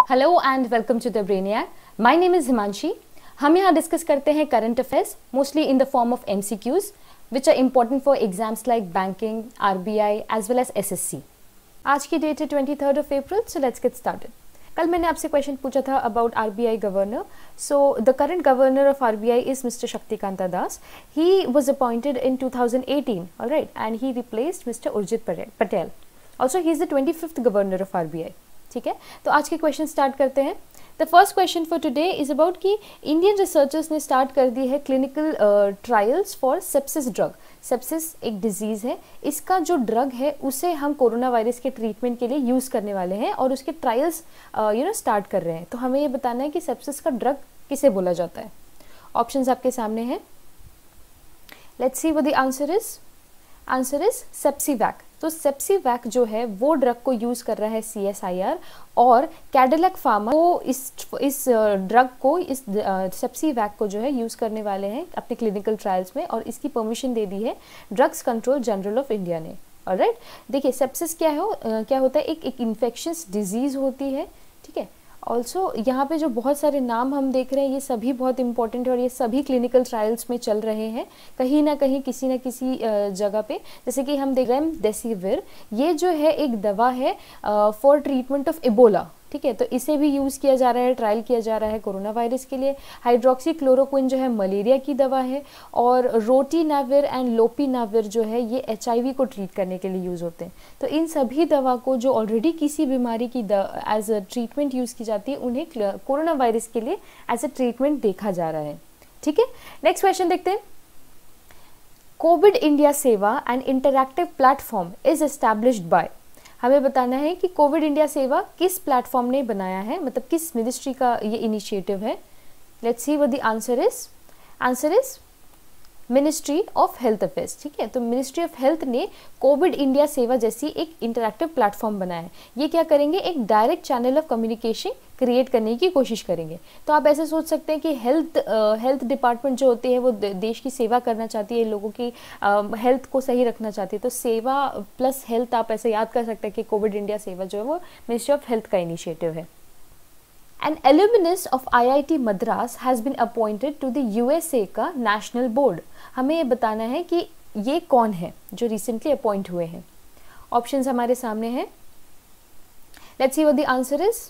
Hello and welcome to the brainiac. My name is Himanshi. हम यहाँ discuss करते हैं current affairs mostly in the form of MCQs which are important for exams like banking, RBI as well as SSC। आज की date है 23rd of April, so let's get started. कल मैंने आपसे क्वेश्चन पूछा था about RBI governor. So the current governor of RBI is mister Shaktikanta Das. He was appointed in 2018, alright, and he replaced mister Urjit Patel. Also he is the 25th governor of RBI। ठीक है, तो आज के क्वेश्चन स्टार्ट करते हैं। The first question for today is about कि Indian researchers ने start कर दी है clinical trials for sepsis drug. Sepsis एक डिजीज़ है, इसका जो ड्रग है उसे हम कोरोना वायरस के ट्रीटमेंट के लिए यूज़ करने वाले हैं और उसके ट्रायल्स स्टार्ट कर रहे हैं। तो हमें ये बताना है कि सेप्सिस का ड्रग किसे बोला जाता है। ऑप्शंस आपके सामने हैं। Let's see what the answer is. Answer is Sepsivac. तो सेप्सीवैक जो है वो ड्रग को यूज़ कर रहा है CSIR, और कैडिलैक फार्मा को इस ड्रग को, इस सेप्सीवैक को जो है यूज़ करने वाले हैं अपने क्लिनिकल ट्रायल्स में, और इसकी परमिशन दे दी है drugs control general of India ने। ऑलराइट, देखिए सेप्सिस क्या होता है, एक इन्फेक्शियस डिजीज़ होती है। ठीक है, ऑल्सो यहाँ पे जो बहुत सारे नाम हम देख रहे हैं ये सभी बहुत इंपॉर्टेंट है और ये सभी क्लिनिकल ट्रायल्स में चल रहे हैं कहीं ना कहीं किसी न किसी जगह पे। जैसे कि हम देख रहे हैं रेमडेसिविर, ये जो है एक दवा है फॉर ट्रीटमेंट ऑफ इबोला। ठीक है, तो इसे भी यूज़ किया जा रहा है, ट्रायल किया जा रहा है कोरोना वायरस के लिए। हाइड्रोक्सीक्लोरोक्विन जो है मलेरिया की दवा है, और रोटीनाविर एंड लोपीनाविर जो है ये HIV को ट्रीट करने के लिए यूज़ होते हैं। तो इन सभी दवा को जो ऑलरेडी किसी बीमारी की एज अ ट्रीटमेंट यूज़ की जाती है, उन्हें कोरोना वायरस के लिए एज अ ट्रीटमेंट देखा जा रहा है। ठीक है, नेक्स्ट क्वेश्चन देखते हैं। कोविड इंडिया सेवा and interactive platform is established bye. हमें बताना है कि कोविड इंडिया सेवा किस प्लेटफॉर्म ने बनाया है, मतलब किस मिनिस्ट्री का ये इनिशिएटिव है। Let's see what the answer is. Answer is ministry of health affairs. ठीक है, तो मिनिस्ट्री ऑफ हेल्थ ने कोविड इंडिया सेवा जैसी एक इंटरैक्टिव प्लेटफॉर्म बनाया है। ये क्या करेंगे, एक direct channel of communication create करने की कोशिश करेंगे। तो आप ऐसे सोच सकते हैं कि हेल्थ डिपार्टमेंट जो होती है वो देश की सेवा करना चाहती है, लोगों की हेल्थ को सही रखना चाहती है। तो सेवा प्लस हेल्थ आप ऐसे याद कर सकते हैं कि कोविड इंडिया सेवा जो है वो मिनिस्ट्री ऑफ हेल्थ का इनिशिएटिव है। An alumnus of IIT Madras has been appointed to the USA का नेशनल बोर्ड। हमें ये बताना है कि ये कौन है जो रिसेंटली अपॉइंट हुए हैं। ऑप्शंस हमारे सामने हैं। Let's see what the answer is.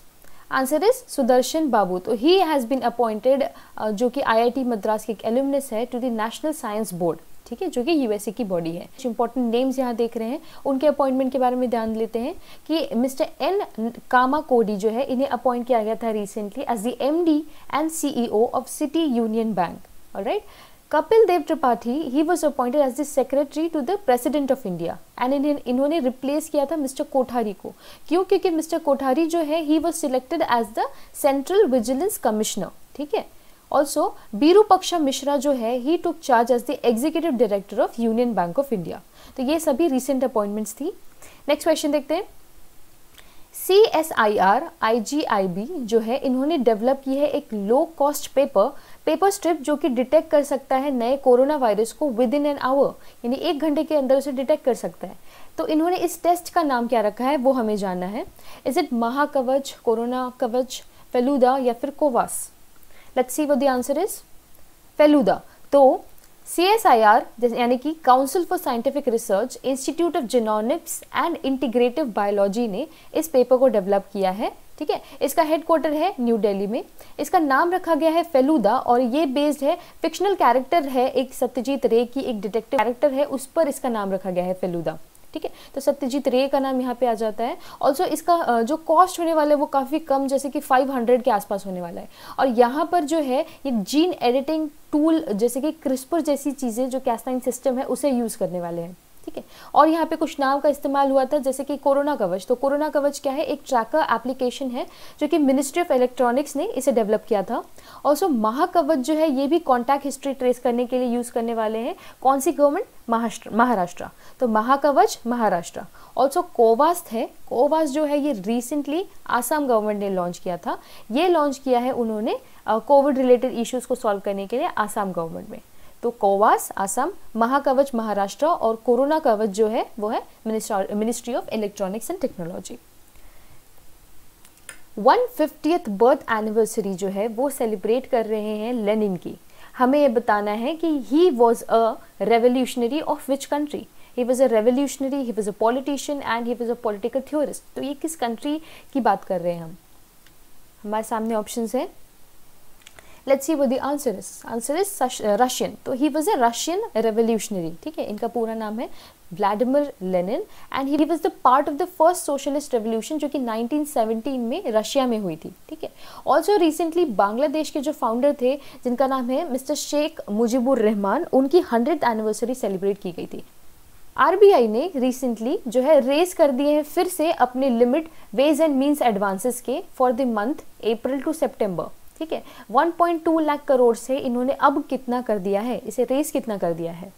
Answer is Sudarshan Babu. तो ही हैज़ बीन अपॉइंटेड, जो कि IIT मद्रास के एक एलुमनस है, to the National Science Board. ठीक है, जो कि USA की बॉडी है। इंपॉर्टेंट नेम्स यहाँ देख रहे हैं, उनके अपॉइंटमेंट के बारे में ध्यान लेते हैं कि मिस्टर N कामाकोडी जो है, इन्हें अपॉइंट किया गया था recently as the MD and CEO of City Union Bank. Alright, Kapil Dev Tripathi, he was appointed as the secretary to the president of India, and इन्होंने रिप्लेस किया था मिस्टर कोठारी को। क्यों? क्योंकि मिस्टर कोठारी जो है he was selected as the central vigilance commissioner. ठीक है, ऑल्सो बीरूपक्षा मिश्रा जो है he took charge as the executive director of Union Bank of India. तो ये सभी रिसेंट अपॉइंटमेंट्स थी। नेक्स्ट क्वेश्चन देखते हैं। CSIR IGIB जो है, इन्होंने डेवलप की है एक लो कॉस्ट पेपर स्ट्रिप जो कि डिटेक्ट कर सकता है नए कोरोना वायरस को विद इन एन आवर, यानी 1 घंटे के अंदर उसे डिटेक्ट कर सकता है। तो इन्होंने इस टेस्ट का नाम क्या रखा है वो हमें जानना है। इज इट महाकवच, कोरोना कवच, फेलुदा या फिर कोवास? Let's see what the answer is. Feluda. तो CSIR यानी कि council for scientific research, institute of genomics and integrative biology ने इस पेपर को डेवलप किया है। ठीक है, इसका हेडक्वार्टर है न्यू दिल्ली में। इसका नाम रखा गया है फेलुदा, और ये बेस्ड है, फिक्शनल कैरेक्टर है, एक सत्यजीत रे की एक डिटेक्टिव कैरेक्टर है, उस पर इसका नाम रखा गया है फेलुदा। ठीक है, तो सत्यजीत रे का नाम यहाँ पे आ जाता है। ऑल्सो इसका जो कॉस्ट होने वाला है वो काफ़ी कम, जैसे कि 500 के आसपास होने वाला है। और यहाँ पर जो है ये जीन एडिटिंग टूल जैसे कि क्रिस्पर जैसी चीज़ें, जो Cas9 सिस्टम है, उसे यूज़ करने वाले हैं। ठीक है, और यहाँ पे कुछ नाम का इस्तेमाल हुआ था, जैसे कि कोरोना कवच। तो कोरोना कवच क्या है, एक ट्रैकर एप्लीकेशन है जो कि मिनिस्ट्री ऑफ इलेक्ट्रॉनिक्स ने इसे डेवलप किया था। ऑल्सो महाकवच जो है ये भी कॉन्टैक्ट हिस्ट्री ट्रेस करने के लिए यूज़ करने वाले हैं। कौन सी गवर्नमेंट? महाराष्ट्र। तो महाकवच महाराष्ट्र। ऑल्सो कोवास है, कोवास जो है ये रिसेंटली आसाम गवर्नमेंट ने लॉन्च किया था। ये लॉन्च किया है उन्होंने कोविड रिलेटेड इश्यूज़ को सॉल्व करने के लिए आसाम गवर्नमेंट में। तो कोवास आसाम, महाकवच महाराष्ट्र, और कोरोना कवच जो है वो है ministry of electronics and technology. 150th birth anniversary जो है वो सेलिब्रेट कर रहे हैं लेनिन की। हमें ये बताना है कि ही was a revolutionary of which country. He was a revolutionary, he was a politician and he was a political theorist. तो ये किस कंट्री की बात कर रहे हैं हम? हमारे सामने ऑप्शंस है। Let's see what the answer is. Answer is Russian. तो he was a Russian revolutionary, ठीक है। इनका पूरा नाम है Vladimir Lenin and he was the part of the first socialist revolution जो कि 1917 में रशिया में हुई थी, ठीक है। ऑल्सो रिसेंटली बांग्लादेश के जो फाउंडर थे जिनका नाम है मिस्टर शेख मुजीबुर रहमान, उनकी 100th एनिवर्सरी सेलिब्रेट की गई थी। आरबीआई ने रिसेंटली जो है रेज कर दिए हैं फिर से अपने limit ways and means advances के for the month April to September, ठीक है। 1.2 लाख करोड़ से इन्होंने अब कितना कर दिया है, इसे रेस कितना कर दिया है?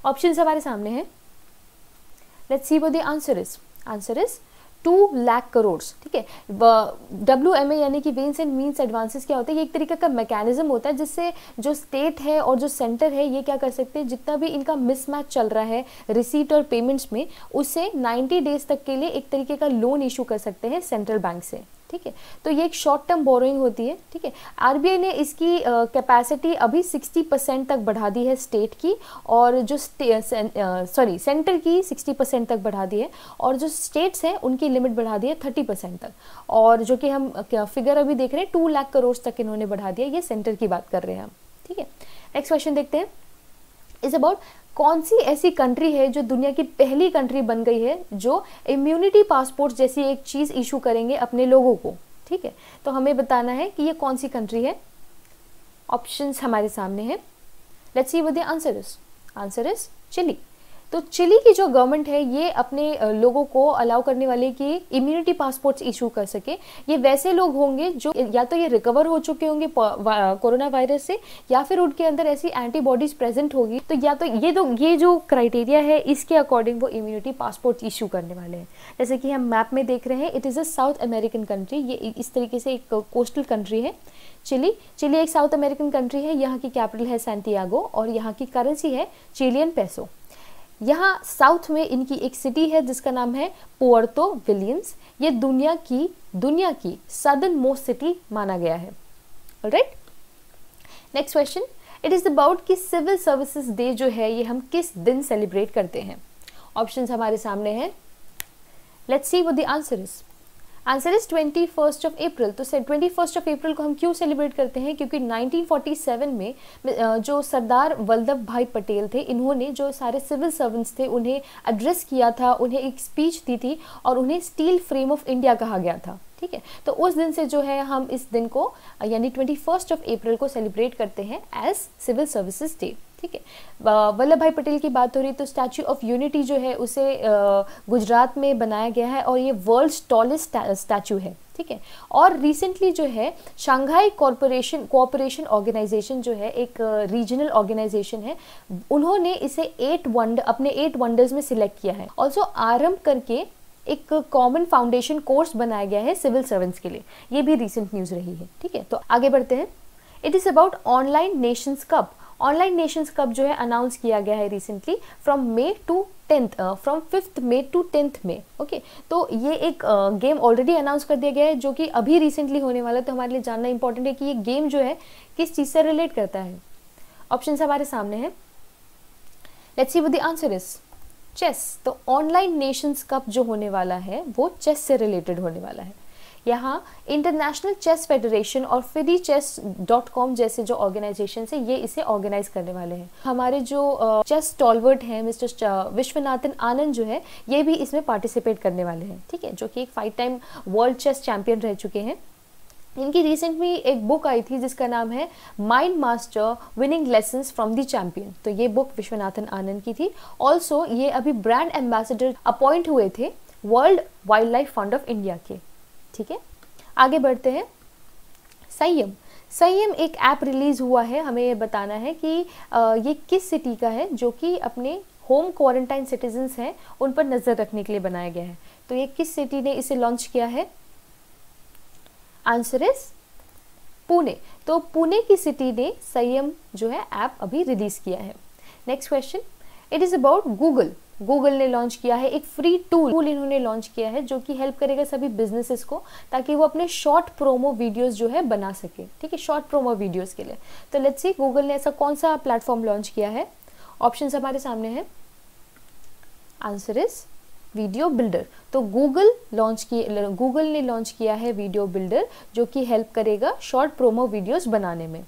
ऑप्शंस हमारे सामने हैं। Let's see what the answer is. Answer is 2 lakh crore, ठीक है। WMA यानी कि वेन्स एंड मीन्स एडवांसेस क्या होता है? ये एक तरीके का मैकेनिज्म होता है जिससे जो स्टेट है और जो सेंटर है ये क्या कर सकते हैं, जितना भी इनका मिसमैच चल रहा है रिसीट और पेमेंट्स में, उसे 90 डेज तक के लिए एक तरीके का लोन इशू कर सकते हैं सेंट्रल बैंक से, ठीक है। तो ये एक शॉर्ट टर्म बोरोइंग होती है, ठीक है। आरबीआई ने इसकी कैपेसिटी अभी 60% तक बढ़ा दी है स्टेट की, और जो सेंटर की 60% तक बढ़ा दी है, और जो स्टेट्स हैं उनकी लिमिट बढ़ा दी है 30% तक। और जो कि हम फिगर अभी देख रहे हैं 2 लाख करोड़ तक इन्होंने बढ़ा दिया। ये सेंटर की बात कर रहे हैं हम, ठीक है। नेक्स्ट क्वेश्चन देखते हैं। इज अबाउट कौन सी ऐसी कंट्री है जो दुनिया की पहली कंट्री बन गई है जो इम्यूनिटी पासपोर्ट जैसी एक चीज इशू करेंगे अपने लोगों को, ठीक है। तो हमें बताना है कि ये कौन सी कंट्री है। ऑप्शंस हमारे सामने हैं। Let's see what the answer is. Answer is Chile. तो चिली की जो गवर्नमेंट है ये अपने लोगों को अलाउ करने वाले कि इम्यूनिटी पासपोर्ट्स इशू कर सके। ये वैसे लोग होंगे जो या तो ये रिकवर हो चुके होंगे कोरोना वायरस से, या फिर उनके अंदर ऐसी एंटीबॉडीज प्रेजेंट होगी, तो या तो ये जो क्राइटेरिया है इसके अकॉर्डिंग वो इम्यूनिटी पासपोर्ट इशू करने वाले हैं। जैसे कि हम मैप में देख रहे हैं, it is a south American country. ये इस तरीके से एक कोस्टल कंट्री है चिली। चिली एक साउथ अमेरिकन कंट्री है। यहाँ की कैपिटल है सैंटियागो और यहाँ की करेंसी है चिलियन पेसो। यहाँ साउथ में इनकी एक सिटी है जिसका नाम है पुएर्तो विलियम्स। ये दुनिया की सदर्न मोस्ट सिटी माना गया है। Alright, next question. It is about कि सिविल सर्विसेज डे जो है ये हम किस दिन सेलिब्रेट करते हैं। ऑप्शंस हमारे सामने हैं। Let's see what the answer is. Answer is 21 अप्रैल। तो 21 अप्रैल को हम क्यों सेलिब्रेट करते हैं? क्योंकि 1947 में जो सरदार वल्लभ भाई पटेल थे, इन्होंने जो सारे सिविल सर्वेंट्स थे उन्हें एड्रेस किया था, उन्हें एक स्पीच दी थी और उन्हें स्टील फ्रेम ऑफ इंडिया कहा गया था, ठीक है। तो उस दिन से जो है हम इस दिन को यानी 21 अप्रैल को सेलिब्रेट करते हैं एज सिविल सर्विसेज डे, ठीक है। वल्लभ भाई पटेल की बात हो रही तो स्टैचू ऑफ यूनिटी जो है उसे गुजरात में बनाया गया है और ये वर्ल्ड्स टॉलेस्ट स्टैचू है, ठीक है। और रिसेंटली जो है शंघाई कोऑपरेशन ऑर्गेनाइजेशन जो है एक रीजनल ऑर्गेनाइजेशन है, उन्होंने इसे अपने 8 वंडर्स में सिलेक्ट किया है। ऑल्सो आरंभ करके एक कॉमन फाउंडेशन कोर्स बनाया गया है सिविल सर्वेंट्स के लिए। ये भी रिसेंट न्यूज रही है, ठीक है। तो आगे बढ़ते हैं। It is about online nations cup. Online nations cup जो है अनाउंस किया गया है recently from 5th May to 10th May, okay. तो ये एक गेम ऑलरेडी अनाउंस कर दिया गया है जो कि अभी रिसेंटली होने वाला है। तो हमारे लिए जानना इंपॉर्टेंट है कि ये गेम जो है किस चीज से रिलेट करता है। ऑप्शंस हमारे सामने हैं। Let's see what the answer is. Chess. तो ऑनलाइन नेशंस कप जो होने वाला है वो चेस से रिलेटेड होने वाला है। यहाँ इंटरनेशनल चेस फेडरेशन और FIDEChess.com जैसे जो ऑर्गेनाइजेशन है ये इसे ऑर्गेनाइज करने वाले हैं। हमारे जो चेस स्टॉलवर्ट हैं मिस्टर विश्वनाथन आनंद जो है ये भी इसमें पार्टिसिपेट करने वाले हैं, ठीक है, जो कि एक 5 टाइम वर्ल्ड चेस चैंपियन रह चुके हैं। इनकी रिसेंट में एक बुक आई थी जिसका नाम है mind master winning lessons from the champion. तो ये बुक विश्वनाथन आनंद की थी। ऑल्सो ये अभी ब्रांड एम्बेसडर अपॉइंट हुए थे world wild life fund of India के, ठीक है। आगे बढ़ते हैं। संयम एक ऐप रिलीज हुआ है। हमें ये बताना है कि ये किस सिटी का है जो कि अपने होम क्वारंटाइन सिटीजन्स हैं उन पर नजर रखने के लिए बनाया गया है। तो ये किस सिटी ने इसे लॉन्च किया है? Answer is Pune. तो पुणे की सिटी ने संयम जो है ऐप अभी रिलीज किया है। Next question. It is about Google. Google ने लॉन्च किया है एक फ्री टूल इन्होंने लॉन्च किया है जो कि हेल्प करेगा सभी बिजनेसेस को, ताकि वो अपने शॉर्ट प्रोमो वीडियोस जो है बना सके, ठीक है, शॉर्ट प्रोमो वीडियोस के लिए। तो लेट्स सी गूगल ने ऐसा कौन सा प्लेटफॉर्म लॉन्च किया है। ऑप्शंस हमारे सामने है। Answer is video builder. तो गूगल ने लॉन्च किया है वीडियो बिल्डर, जो कि हेल्प करेगा शॉर्ट प्रोमो वीडियोस बनाने में।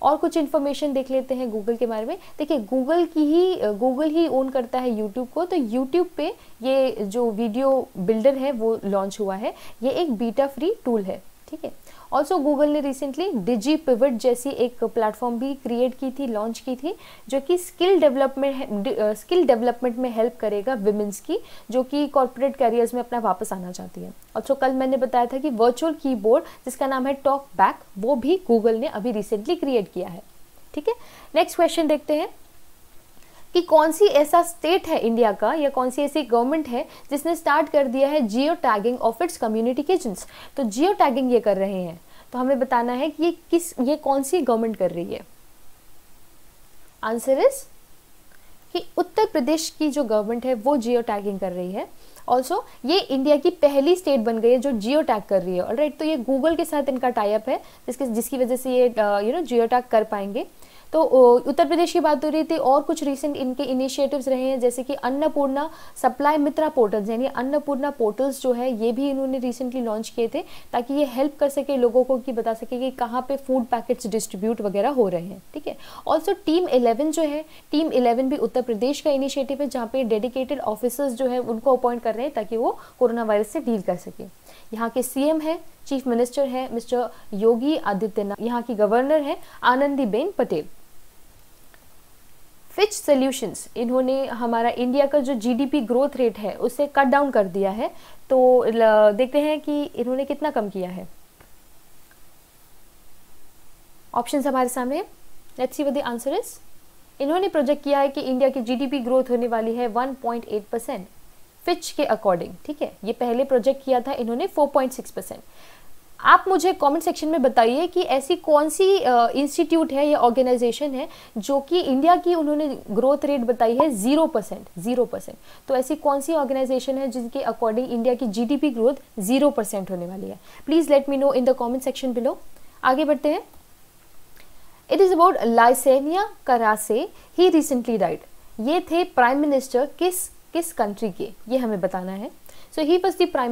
और कुछ इन्फॉर्मेशन देख लेते हैं गूगल के बारे में। देखिए गूगल ही ओन करता है यूट्यूब को, तो यूट्यूब पे ये जो वीडियो बिल्डर है वो लॉन्च हुआ है। ये एक बीटा फ्री टूल है, ठीक है। ऑल्सो गूगल ने रिसेंटली डिजी पिवट जैसी एक प्लेटफॉर्म भी क्रिएट की थी, लॉन्च की थी, जो कि स्किल डेवलपमेंट में हेल्प करेगा विमेंस की, जो कि कॉर्पोरेट कैरियर्स में अपना वापस आना चाहती है। ऑल्सो कल मैंने बताया था कि वर्चुअल कीबोर्ड जिसका नाम है टॉक बैक, वो भी गूगल ने अभी रिसेंटली क्रिएट किया है, ठीक है। नेक्स्ट क्वेश्चन देखते हैं कि कौन सी ऐसा स्टेट है इंडिया का, या कौन सी ऐसी गवर्नमेंट है जिसने स्टार्ट कर दिया है geo tagging of its community kitchens. तो जियो टैगिंग ये कर रहे हैं, तो हमें बताना है कि ये कौन सी गवर्नमेंट कर रही है। आंसर इज कि उत्तर प्रदेश की जो गवर्नमेंट है वो जियो टैगिंग कर रही है। ऑल्सो ये इंडिया की पहली स्टेट बन गई है जो जियो टैग कर रही है। ऑलराइट, तो ये गूगल के साथ इनका टाई अप है, जिसकी वजह से ये जियो टैग कर पाएंगे। तो उत्तर प्रदेश की बात हो रही थी, और कुछ रिसेंट इनके इनिशिएटिव्स रहे हैं, जैसे कि अन्नपूर्णा सप्लाई मित्रा पोर्टल्स, यानी अन्नपूर्णा पोर्टल्स जो है ये भी इन्होंने रिसेंटली लॉन्च किए थे, ताकि ये हेल्प कर सके लोगों को, कि बता सके कि कहाँ पे फूड पैकेट्स डिस्ट्रीब्यूट वगैरह हो रहे हैं, ठीक है। ऑल्सो टीम 11 जो है, टीम 11 भी उत्तर प्रदेश का इनिशिएटिव है, जहाँ पे डेडिकेटेड ऑफिसर्स जो है उनको अपॉइंट कर रहे हैं, ताकि वो कोरोना वायरस से डील कर सके। यहाँ के सीएम है, चीफ मिनिस्टर है मिस्टर योगी आदित्यनाथ, यहाँ की गवर्नर है आनंदीबेन पटेल। फिच सॉल्यूशंस, इन्होंने हमारा इंडिया का जो जीडीपी ग्रोथ रेट है उसे कट डाउन कर दिया है। तो देखते हैं कि इन्होंने कितना कम किया है। ऑप्शंस हमारे सामने, let's see what the answer is. इन्होंने प्रोजेक्ट किया है कि इंडिया की जीडीपी ग्रोथ होने वाली है 1.8% फिच के अकॉर्डिंग, ठीक है। ये पहले प्रोजेक्ट किया था इन्होंने 4.6%। आप मुझे कमेंट सेक्शन में बताइए कि ऐसी कौन सी इंस्टीट्यूट है या ऑर्गेनाइजेशन है जो कि इंडिया की उन्होंने ग्रोथ रेट बताई है 0%। तो ऐसी कौन सी ऑर्गेनाइजेशन है जिनके अकॉर्डिंग इंडिया की जीडीपी ग्रोथ 0% होने वाली है। Please let me know in the comment section below. आगे बढ़ते हैं। It is about Laisenia Qarase, he recently died. ये थे प्राइम मिनिस्टर किस कंट्री के, ये हमें बताना है। So he was the prime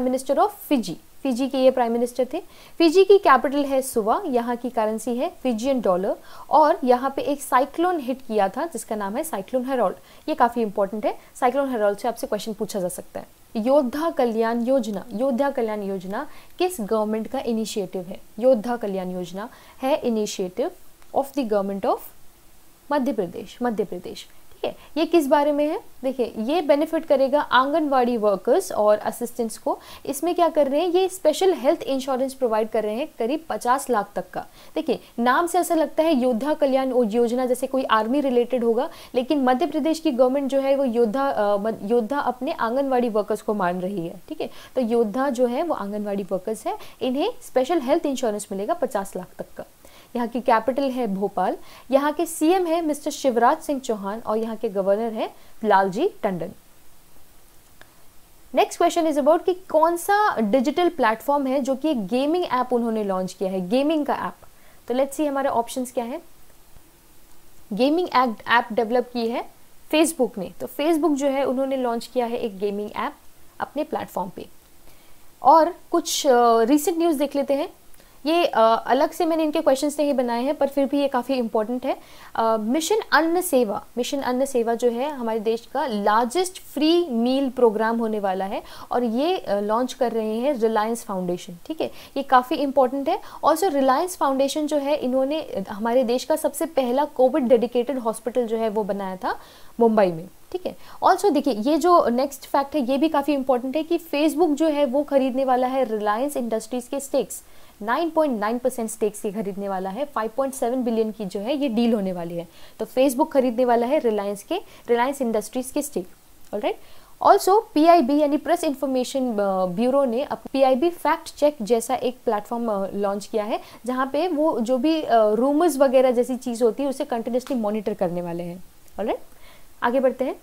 minister of Fiji. Fiji के ये प्राइम मिनिस्टर थे। फिजी की कैपिटल है सुवा, यहाँ की करेंसी है फिजियन डॉलर, और यहाँ पे एक साइक्लोन हिट किया था जिसका नाम है साइक्लोन हेरोल्ड। ये काफी इंपॉर्टेंट है, साइक्लोन हेरोल्ड से आपसे क्वेश्चन पूछा जा सकता है। योद्धा कल्याण योजना किस गवर्नमेंट का इनिशिएटिव है। योद्धा कल्याण योजना है initiative of the government of Madhya Pradesh. ये किस बारे में है, देखिए ये बेनिफिट करेगा आंगनवाड़ी वर्कर्स और असिस्टेंट्स को। इसमें क्या कर रहे हैं, ये स्पेशल हेल्थ इंश्योरेंस प्रोवाइड कर रहे हैं करीब 50 लाख तक का। देखिए नाम से ऐसा लगता है योद्धा कल्याण योजना जैसे कोई आर्मी रिलेटेड होगा, लेकिन मध्य प्रदेश की गवर्नमेंट जो है वो योद्धा अपने आंगनवाड़ी वर्कर्स को मान रही है, ठीक है। तो योद्धा जो है वो आंगनवाड़ी वर्कर्स है, इन्हें स्पेशल हेल्थ इंश्योरेंस मिलेगा 50 लाख तक का। यहाँ की कैपिटल है भोपाल। यहाँ के सीएम है मिस्टर शिवराज सिंह चौहान, और यहाँ के गवर्नर है Lalji Tandon. Next question is about कि कौन सा डिजिटल प्लेटफॉर्म है जो कि एक गेमिंग ऐप उन्होंने लॉन्च किया है, गेमिंग का ऐप। तो लेट्स सी हमारे ऑप्शंस क्या है। गेमिंग ऐप डेवलप की है फेसबुक ने। तो फेसबुक जो है उन्होंने लॉन्च किया है एक गेमिंग ऐप अपने प्लेटफॉर्म पे। और कुछ रिसेंट न्यूज़ देख लेते हैं। ये अलग से मैंने इनके क्वेश्चंस नहीं बनाए हैं, पर फिर भी ये काफ़ी इंपॉर्टेंट है। मिशन अन्न सेवा जो है हमारे देश का लार्जेस्ट फ्री मील प्रोग्राम होने वाला है, और ये लॉन्च कर रहे हैं रिलायंस फाउंडेशन, ठीक है। ये काफ़ी इंपॉर्टेंट है। ऑल्सो रिलायंस फाउंडेशन जो है इन्होंने हमारे देश का सबसे पहला कोविड डेडिकेटेड हॉस्पिटल जो है वो बनाया था मुंबई में, ठीक है। ऑल्सो देखिए ये जो नेक्स्ट फैक्ट है ये भी काफ़ी इंपॉर्टेंट है कि फेसबुक जो है वो खरीदने वाला है रिलायंस इंडस्ट्रीज के स्टेक्स, 9.9% स्टेक्स ये खरीदने वाला है। 5.7 बिलियन की जो है ये डील होने वाली है। तो फेसबुक खरीदने वाला है रिलायंस इंडस्ट्रीज के स्टेक, ऑलराइट। ऑल्सो पीआईबी यानी प्रेस इंफॉर्मेशन ब्यूरो ने पीआईबी फैक्ट चेक जैसा एक प्लेटफॉर्म लॉन्च किया है, जहाँ पे वो जो भी रूमर्स वगैरह जैसी चीज़ होती है उसे कंटिन्यूसली मॉनिटर करने वाले हैं, ऑलराइट। आगे बढ़ते हैं।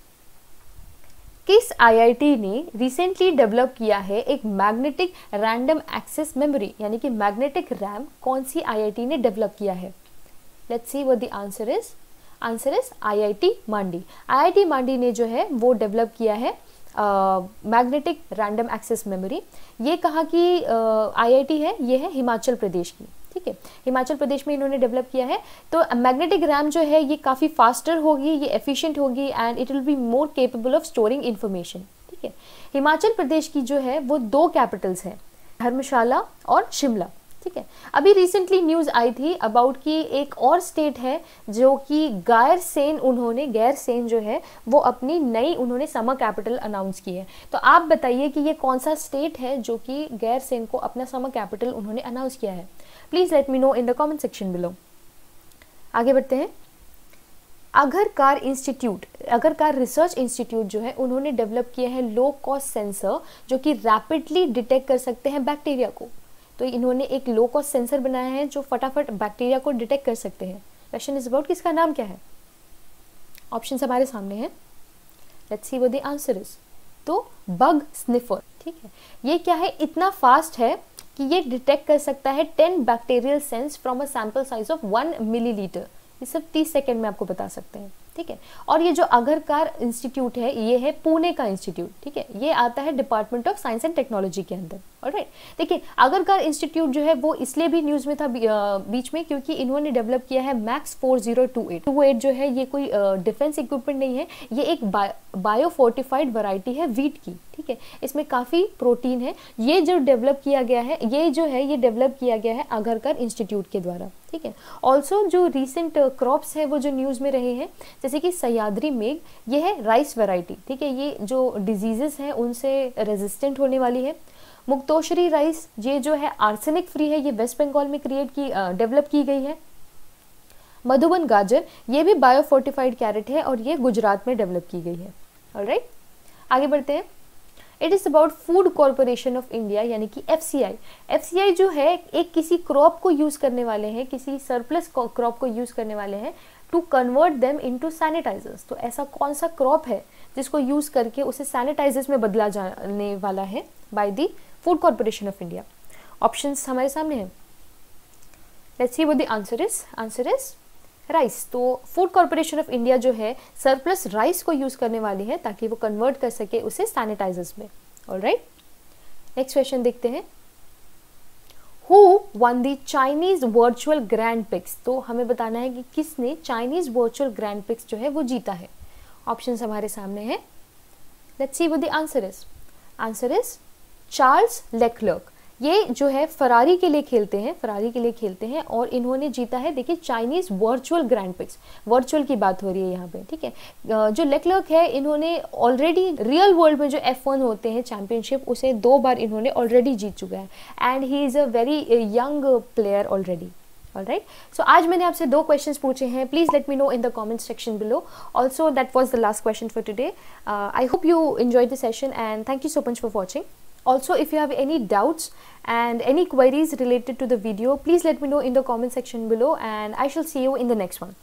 किस आईआईटी ने रिसेंटली डेवलप किया है एक मैग्नेटिक रैंडम एक्सेस मेमोरी, यानी कि मैग्नेटिक रैम कौन सी आईआईटी ने डेवलप किया है? Let's see what the answer is. Answer is IIT Mandi. IIT Mandi ने जो है वो डेवलप किया है मैग्नेटिक रैंडम एक्सेस मेमोरी। ये कहाँ की आईआईटी है? ये है हिमाचल प्रदेश की, ठीक है, हिमाचल प्रदेश में इन्होंने डेवलप किया है। तो मैग्नेटिक रैम जो है ये काफ़ी फास्टर होगी, ये एफिशिएंट होगी and it will be more capable of storing information, ठीक है। हिमाचल प्रदेश की जो है वो 2 कैपिटल्स हैं, धर्मशाला और शिमला, ठीक है। अभी रिसेंटली न्यूज़ आई थी अबाउट कि एक और स्टेट है जो कि गैरसेन जो है वो अपनी नई उन्होंने समर कैपिटल अनाउंस की है। तो आप बताइए कि ये कौन सा स्टेट है जो कि गैरसेन को अपना समर कैपिटल उन्होंने अनाउंस किया है? Please let me know in the comment section below. आगे बढ़ते हैं। अगरकार रिसर्च इंस्टीट्यूट जो है उन्होंने डेवलप किया है लो कॉस्ट सेंसर जो कि रैपिडली डिटेक्ट कर सकते हैं बैक्टीरिया को। तो इन्होंने एक लो कॉस्ट सेंसर बनाया है जो फटाफट बैक्टीरिया को डिटेक्ट कर सकते हैं। क्वेश्चन इज अबाउट किसका नाम क्या है? ऑप्शंस हमारे सामने हैं। Let's see what the answer is. तो बग स्निफर, ठीक है। ये क्या है? इतना फास्ट है कि ये डिटेक्ट कर सकता है 10 bacterial sense from a sample size of 1 millilitre. ये सब 30 सेकेंड में आपको बता सकते हैं, ठीक है। और ये जो अगरकार इंस्टीट्यूट है ये है पुणे का इंस्टीट्यूट, ठीक है। ये आता है department of science and technology के अंदर। ऑलराइट, देखिए अगरकार इंस्टीट्यूट जो है वो इसलिए भी न्यूज़ में था बीच में क्योंकि इन्होंने डेवलप किया है मैक्स 4028 जो है ये कोई डिफेंस इक्विपमेंट नहीं है, ये एक बायो फोर्टिफाइड वैरायटी है वीट की, ठीक है। इसमें काफ़ी प्रोटीन है। ये जो डेवलप किया गया है ये डेवलप किया गया है अगरकर इंस्टीट्यूट के द्वारा, ठीक है। ऑल्सो जो रिसेंट क्रॉप्स है वो जो न्यूज़ में रहे हैं जैसे कि सह्याद्री मेघ, ये है राइस वैरायटी, ठीक है। ये जो डिजीजेस हैं उनसे रेजिस्टेंट होने वाली है। मुक्तोश्री राइस ये जो है आर्सेनिक फ्री है, ये वेस्ट बंगाल में डेवलप की गई है। मधुबन गाजर ये भी बायो फोर्टिफाइड कैरेट है और ये गुजरात में डेवलप की गई है। ऑलराइट, आगे बढ़ते हैं। It is about food corporation of India यानी कि एफसीआई। एफसीआई जो है एक किसी क्रॉप को यूज़ करने वाले हैं, किसी सरप्लस क्रॉप को यूज़ करने वाले हैं to convert them into sanitisers. तो ऐसा कौन सा क्रॉप है जिसको यूज़ करके उसे सैनिटाइजर्स में बदला जाने वाला है by the food corporation of India? Options हमारे सामने हैं। Let's see what the answer is. Answer is rice. तो फूड कॉरपोरेशन ऑफ इंडिया जो है सरप्लस राइस को यूज करने वाली है ताकि वो कन्वर्ट कर सके उसे सैनिटाइजर्स में। ऑलराइट, नेक्स्ट क्वेश्चन देखते हैं। Who one the Chinese virtual grand pics? तो हमें बताना है कि किसने चाइनीज वर्चुअल ग्रैंड पिक्स जो है वो जीता है। ऑप्शंस हमारे सामने हैं। Let's see what the answer is. Answer is Charles Leclerc. ये जो है फरारी के लिए खेलते हैं और इन्होंने जीता है, देखिए Chinese virtual grand pics, virtual की बात हो रही है यहाँ पे, ठीक है। जो लेक्लर्क है इन्होंने ऑलरेडी रियल वर्ल्ड में जो F1 होते हैं चैंपियनशिप उसे 2 बार इन्होंने ऑलरेडी जीत चुका है and he is a very young player already. Alright, so आज मैंने आपसे 2 क्वेश्चंस पूछे हैं। Please let me know in the comment section below. Also that was the last question for today. I hope you enjoyed the session and thank you so much for watching. Also, if you have any doubts and any queries related to the video, please let me know in the comment section below and I shall see you in the next one.